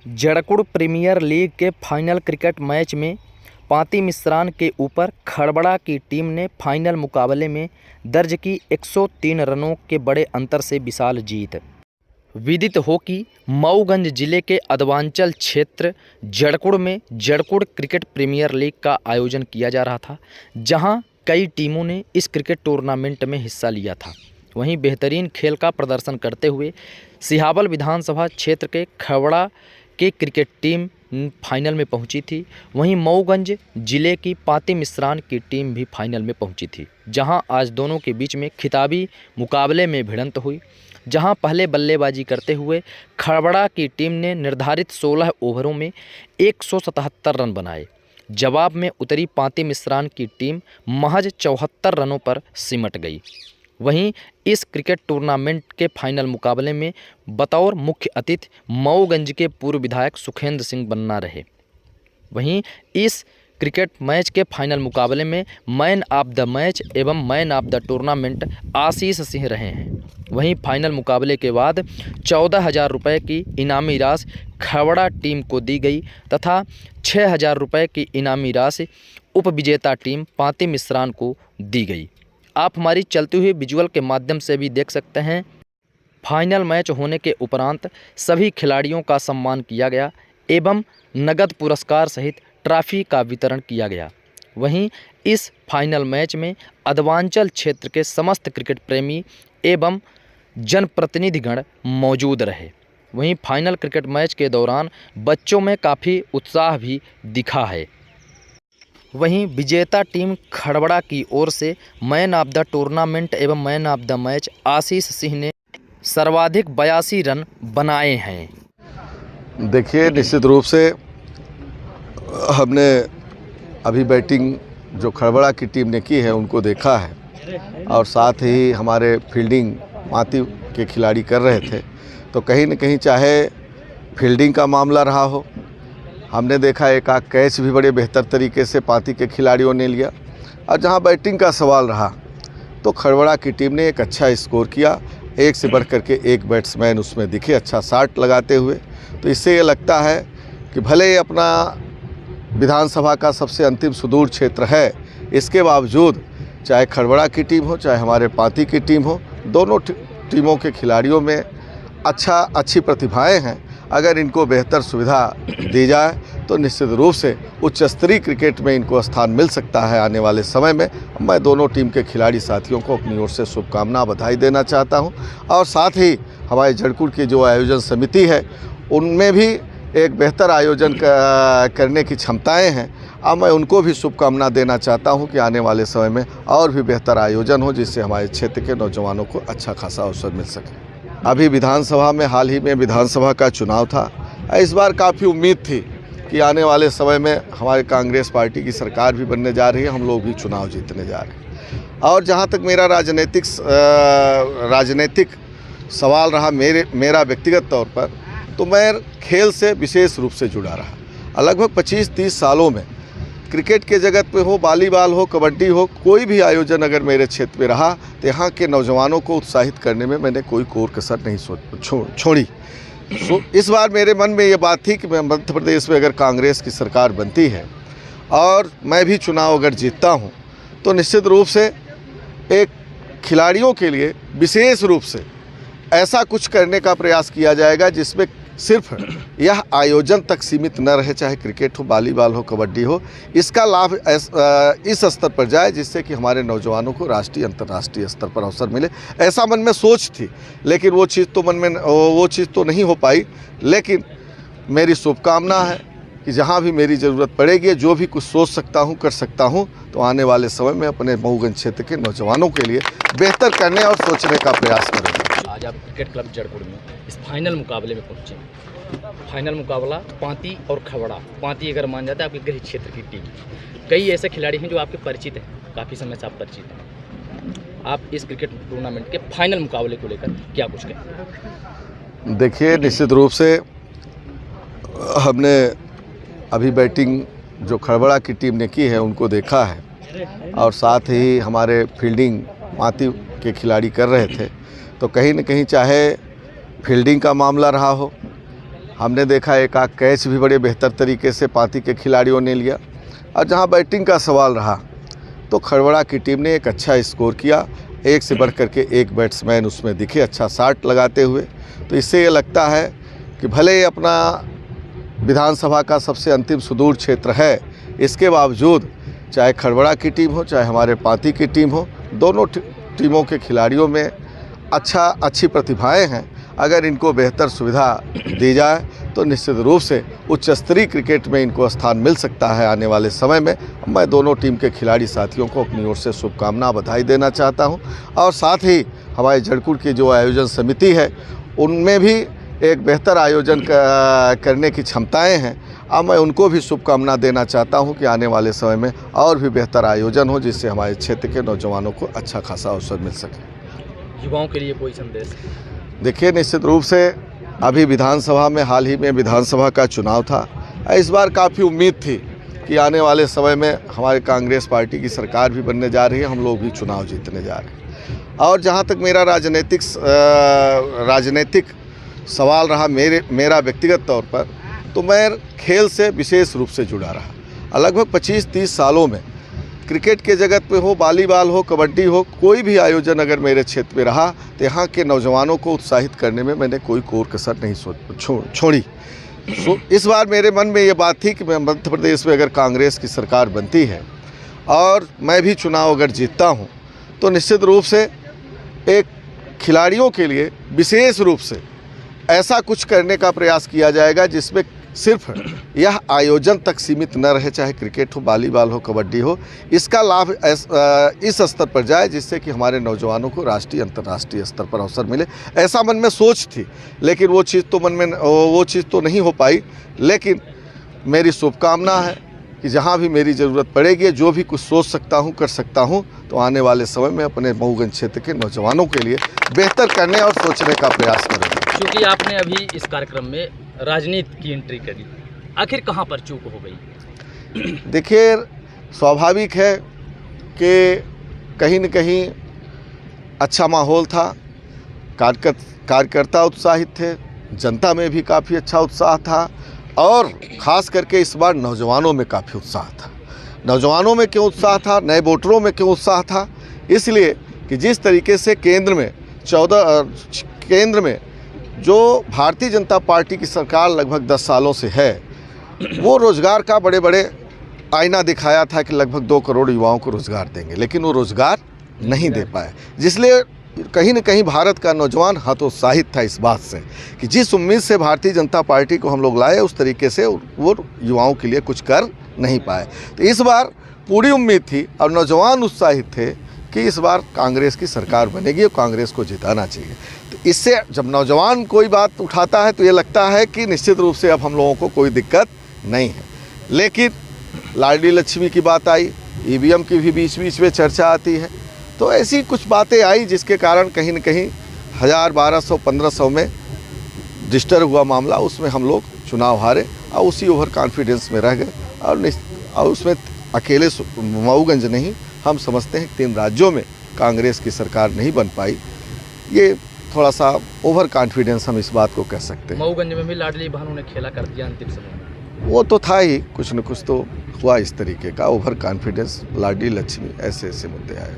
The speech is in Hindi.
जड़कुड़ प्रीमियर लीग के फाइनल क्रिकेट मैच में पांती मिश्रान के ऊपर खड़बड़ा की टीम ने फाइनल मुकाबले में दर्ज की 103 रनों के बड़े अंतर से विशाल जीत। विदित हो कि मऊगंज जिले के अधवांचल क्षेत्र जड़कुड़ में जड़कुड़ क्रिकेट प्रीमियर लीग का आयोजन किया जा रहा था, जहां कई टीमों ने इस क्रिकेट टूर्नामेंट में हिस्सा लिया था। वहीं बेहतरीन खेल का प्रदर्शन करते हुए सिहावल विधानसभा क्षेत्र के खड़बड़ा की क्रिकेट टीम फाइनल में पहुंची थी। वहीं मऊगंज जिले की पांती मिश्रान की टीम भी फाइनल में पहुंची थी, जहां आज दोनों के बीच में खिताबी मुकाबले में भिड़ंत हुई। जहां पहले बल्लेबाजी करते हुए खड़बड़ा की टीम ने निर्धारित 16 ओवरों में 177 रन बनाए। जवाब में उतरी पांती मिश्रान की टीम महज 74 रनों पर सिमट गई। वहीं इस क्रिकेट टूर्नामेंट के फाइनल मुकाबले में बतौर मुख्य अतिथि मऊगंज के पूर्व विधायक सुखेंद्र सिंह बन्ना रहे। वहीं इस क्रिकेट मैच के फाइनल मुकाबले में मैन ऑफ द मैच एवं man of the tournament Ashish Singh रहे हैं। वहीं फाइनल मुकाबले के बाद 14,000 रुपये की इनामी राशि खड़बड़ा टीम को दी गई तथा 6,000 रुपये की इनामी राशि उपविजेता टीम पांती मिश्रान को दी गई। आप हमारी चलती हुई विजुअल के माध्यम से भी देख सकते हैं। फाइनल मैच होने के उपरांत सभी खिलाड़ियों का सम्मान किया गया एवं नगद पुरस्कार सहित ट्रॉफी का वितरण किया गया। वहीं इस फाइनल मैच में अधवांचल क्षेत्र के समस्त क्रिकेट प्रेमी एवं जनप्रतिनिधिगण मौजूद रहे। वहीं फाइनल क्रिकेट मैच के दौरान बच्चों में काफ़ी उत्साह भी दिखा है। वहीं विजेता टीम खड़बड़ा की ओर से मैन ऑफ द टूर्नामेंट एवं man of the match Ashish Singh ने सर्वाधिक 82 रन बनाए हैं। देखिए, निश्चित रूप से हमने अभी बैटिंग जो खड़बड़ा की टीम ने की है उनको देखा है और साथ ही हमारे फील्डिंग पांती के खिलाड़ी कर रहे थे, तो कहीं न कहीं चाहे फील्डिंग का मामला रहा हो, हमने देखा एक आध कैच भी बड़े बेहतर तरीके से पांती के खिलाड़ियों ने लिया, और जहां बैटिंग का सवाल रहा तो खड़बड़ा की टीम ने एक अच्छा स्कोर किया। एक से बढ़ कर के एक बैट्समैन उसमें दिखे अच्छा शॉट लगाते हुए। तो इससे ये लगता है कि भले ही अपना विधानसभा का सबसे अंतिम सुदूर क्षेत्र है, इसके बावजूद चाहे खड़बड़ा की टीम हो चाहे हमारे पांती की टीम हो, दोनों टीमों के खिलाड़ियों में अच्छी प्रतिभाएं हैं। अगर इनको बेहतर सुविधा दी जाए तो निश्चित रूप से उच्च स्तरीय क्रिकेट में इनको स्थान मिल सकता है आने वाले समय में। मैं दोनों टीम के खिलाड़ी साथियों को अपनी ओर से शुभकामना बधाई देना चाहता हूं, और साथ ही हमारे जड़कुड़ की जो आयोजन समिति है उनमें भी एक बेहतर आयोजन करने की क्षमताएं हैं। अब मैं उनको भी शुभकामना देना चाहता हूं कि आने वाले समय में और भी बेहतर आयोजन हो, जिससे हमारे क्षेत्र के नौजवानों को अच्छा खासा अवसर मिल सके। अभी विधानसभा में हाल ही में विधानसभा का चुनाव था। इस बार काफ़ी उम्मीद थी कि आने वाले समय में हमारे कांग्रेस पार्टी की सरकार भी बनने जा रही है, हम लोग भी चुनाव जीतने जा रहे हैं। और जहाँ तक मेरा राजनीतिक सवाल रहा मेरा व्यक्तिगत तौर पर, तो मैं खेल से विशेष रूप से जुड़ा रहा। लगभग 25-30 सालों में क्रिकेट के जगत पे हो, वॉलीबॉल हो, कबड्डी हो, कोई भी आयोजन अगर मेरे क्षेत्र में रहा तो यहाँ के नौजवानों को उत्साहित करने में मैंने कोई कोर कसर नहीं छोड़ी। इस बार मेरे मन में ये बात थी कि मैं मध्य प्रदेश में अगर कांग्रेस की सरकार बनती है और मैं भी चुनाव अगर जीतता हूँ, तो निश्चित रूप से एक खिलाड़ियों के लिए विशेष रूप से ऐसा कुछ करने का प्रयास किया जाएगा जिसमें सिर्फ यह आयोजन तक सीमित न रहे, चाहे क्रिकेट हो, वॉलीबॉल हो, कबड्डी हो, इसका लाभ इस स्तर पर जाए जिससे कि हमारे नौजवानों को राष्ट्रीय अंतर्राष्ट्रीय स्तर पर अवसर मिले। ऐसा मन में सोच थी, लेकिन वो चीज़ तो नहीं हो पाई। लेकिन मेरी शुभकामना है कि जहाँ भी मेरी ज़रूरत पड़ेगी, जो भी कुछ सोच सकता हूँ, कर सकता हूँ, तो आने वाले समय में अपने मऊगंज क्षेत्र के नौजवानों के लिए बेहतर करने और सोचने का प्रयास करेंगे। आज आप क्रिकेट क्लब जड़कुड़ में इस फाइनल मुकाबले में पहुंचे। फाइनल मुकाबला पांती और खड़बड़ा। पांती अगर मान जाता है आपके गृह क्षेत्र की टीम। कई ऐसे खिलाड़ी हैं जो आपके परिचित हैं, काफ़ी समय से आप परिचित हैं। आप इस क्रिकेट टूर्नामेंट के फाइनल मुकाबले को लेकर क्या कुछ कहें? देखिए, निश्चित रूप से हमने अभी बैटिंग जो खड़बड़ा की टीम ने की है उनको देखा है, और साथ ही हमारे फील्डिंग पांती के खिलाड़ी कर रहे थे, तो कहीं न कहीं चाहे फील्डिंग का मामला रहा हो, हमने देखा एक आध कैच भी बड़े बेहतर तरीके से पाती के खिलाड़ियों ने लिया। और जहां बैटिंग का सवाल रहा तो खड़बड़ा की टीम ने एक अच्छा स्कोर किया, एक से बढ़ कर के एक बैट्समैन उसमें दिखे अच्छा शॉट लगाते हुए। तो इससे ये लगता है कि भले ही अपना विधानसभा का सबसे अंतिम सुदूर क्षेत्र है, इसके बावजूद चाहे खड़बड़ा की टीम हो चाहे हमारे पाती की टीम हो, दोनों टीमों के खिलाड़ियों में अच्छी प्रतिभाएं हैं। अगर इनको बेहतर सुविधा दी जाए तो निश्चित रूप से उच्च स्तरीय क्रिकेट में इनको स्थान मिल सकता है आने वाले समय में। मैं दोनों टीम के खिलाड़ी साथियों को अपनी ओर से शुभकामना बधाई देना चाहता हूं और साथ ही हमारे जड़कुड़ की जो आयोजन समिति है उनमें भी एक बेहतर आयोजन करने की क्षमताएं हैं। अब मैं उनको भी शुभकामना देना चाहता हूं कि आने वाले समय में और भी बेहतर आयोजन हो, जिससे हमारे क्षेत्र के नौजवानों को अच्छा खासा अवसर मिल सके। युवाओं के लिए कोई संदेश? देखिए, निश्चित रूप से अभी विधानसभा में हाल ही में विधानसभा का चुनाव था। इस बार काफ़ी उम्मीद थी कि आने वाले समय में हमारे कांग्रेस पार्टी की सरकार भी बनने जा रही है, हम लोग भी चुनाव जीतने जा रहे हैं। और जहाँ तक मेरा राजनीतिक सवाल रहा मेरा व्यक्तिगत तौर पर, तो मैं खेल से विशेष रूप से जुड़ा रहा। लगभग 25-30 सालों में क्रिकेट के जगत में हो, वॉलीबॉल हो, कबड्डी हो, कोई भी आयोजन अगर मेरे क्षेत्र में रहा तो यहाँ के नौजवानों को उत्साहित करने में मैंने कोई कोर कसर नहीं छोड़ी। इस बार मेरे मन में ये बात थी कि मैं मध्य प्रदेश में अगर कांग्रेस की सरकार बनती है और मैं भी चुनाव अगर जीतता हूँ तो निश्चित रूप से एक खिलाड़ियों के लिए विशेष रूप से ऐसा कुछ करने का प्रयास किया जाएगा जिसमें सिर्फ यह आयोजन तक सीमित न रहे, चाहे क्रिकेट हो, वॉलीबॉल हो, कबड्डी हो, इसका लाभ इस स्तर पर जाए जिससे कि हमारे नौजवानों को राष्ट्रीय अंतर्राष्ट्रीय स्तर पर अवसर मिले। ऐसा मन में सोच थी, लेकिन वो चीज़ तो नहीं हो पाई। लेकिन मेरी शुभकामना है कि जहाँ भी मेरी ज़रूरत पड़ेगी, जो भी कुछ सोच सकता हूँ, कर सकता हूँ, तो आने वाले समय में अपने मऊगंज क्षेत्र के नौजवानों के लिए बेहतर करने और सोचने का प्रयास करूँगा। क्योंकि आपने अभी इस कार्यक्रम में राजनीति की एंट्री करी, आखिर कहाँ पर चूक हो गई? देखिए, स्वाभाविक है कि कहीं न कहीं अच्छा माहौल था, कार्यकर्ता उत्साहित थे, जनता में भी काफ़ी अच्छा उत्साह था और ख़ास करके इस बार नौजवानों में काफ़ी उत्साह था। नौजवानों में क्यों उत्साह था, नए वोटरों में क्यों उत्साह था? इसलिए कि जिस तरीके से केंद्र में जो भारतीय जनता पार्टी की सरकार लगभग 10 सालों से है, वो रोज़गार का बड़े आईना दिखाया था कि लगभग 2 करोड़ युवाओं को रोज़गार देंगे, लेकिन वो रोज़गार नहीं दे पाए। जिसलिए कहीं न कहीं भारत का नौजवान हतोत्साहित था इस बात से कि जिस उम्मीद से भारतीय जनता पार्टी को हम लोग लाए, उस तरीके से वो युवाओं के लिए कुछ कर नहीं पाए। तो इस बार पूरी उम्मीद थी और नौजवान उत्साहित थे कि इस बार कांग्रेस की सरकार बनेगी और कांग्रेस को जिताना चाहिए। तो इससे जब नौजवान कोई बात उठाता है तो ये लगता है कि निश्चित रूप से अब हम लोगों को कोई दिक्कत नहीं है। लेकिन लाडली लक्ष्मी की बात आई, ईवीएम की भी बीच बीच में चर्चा आती है, तो ऐसी कुछ बातें आई जिसके कारण कहीं न कहीं 1000, 1200, 1500 में डिस्टर्ब हुआ मामला, उसमें हम लोग चुनाव हारे और उसी ओवर कॉन्फिडेंस में रह गए। और उसमें अकेले मऊगंज नहीं, हम समझते हैं कि 3 राज्यों में कांग्रेस की सरकार नहीं बन पाई। ये थोड़ा सा ओवर कॉन्फिडेंस हम इस बात को कह सकते हैं। मऊगंज में भी लाडली बहनों ने खेला कर दिया अंतिम समय में। वो तो था ही, कुछ न कुछ तो हुआ इस तरीके का ओवर कॉन्फिडेंस, लाडली लक्ष्मी, ऐसे मुद्दे आए।